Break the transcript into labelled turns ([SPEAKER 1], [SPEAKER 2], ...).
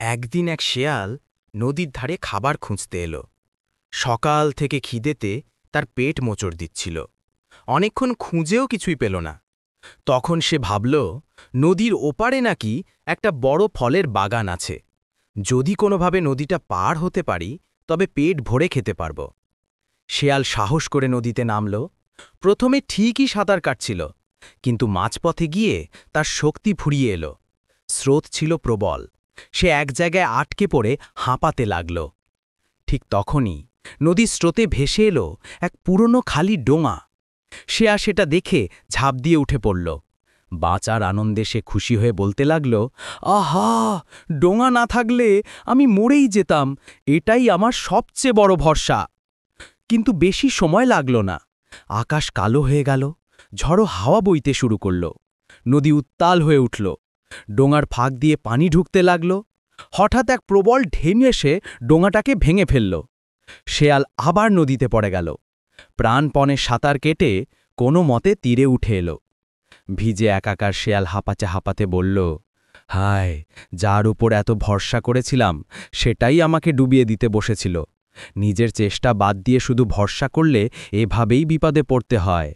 [SPEAKER 1] একদিন এক শেয়াল নদীর ধারে খাবার খুঁজতে এলো। সকাল থেকে খিদেতে তার পেট মোচড় দিচ্ছিল। অনেকক্ষণ খুঁজেও কিছুই পেল না। তখন সে ভাবল, নদীর ওপারে নাকি একটা বড় ফলের বাগান আছে। যদি কোনোভাবে নদীটা পার হতে পারি তবে পেট ভরে খেতে পারব। শেয়াল সাহস করে নদীতে নামল। প্রথমে ঠিকই সাঁতার কাটছিল, কিন্তু মাঝপথে গিয়ে তার শক্তি ফুরিয়ে এলো। স্রোত ছিল প্রবল। সে এক জায়গায় আটকে পড়ে হাঁপাতে লাগল। ঠিক তখনই নদীর স্রোতে ভেসে এলো এক পুরনো খালি ডোঙা। সে সেটা দেখে ঝাঁপ দিয়ে উঠে পড়ল। বাঁচার আনন্দে সে খুশি হয়ে বলতে লাগল, আহা, ডোঙা না থাকলে আমি মরেই যেতাম। এটাই আমার সবচেয়ে বড় ভরসা। কিন্তু বেশি সময় লাগল না। আকাশ কালো হয়ে গেল। ঝড়ো হাওয়া বইতে শুরু করল। নদী উত্তাল হয়ে উঠল। ডোঙার ফাঁক দিয়ে পানি ঢুকতে লাগল। হঠাৎ এক প্রবল ঢেউ এসে ডোঙাটাকে ভেঙে ফেলল। শেয়াল আবার নদীতে পড়ে গেল। প্রাণপণে সাঁতার কেটে কোনো মতে তীরে উঠে এলো। ভিজে একাকার শেয়াল হাঁপাতে হাঁপাতে বলল, হায়, যার উপর এত ভরসা করেছিলাম সেটাই আমাকে ডুবিয়ে দিতে বসেছিল। নিজের চেষ্টা বাদ দিয়ে শুধু ভরসা করলে এভাবেই বিপদে পড়তে হয়।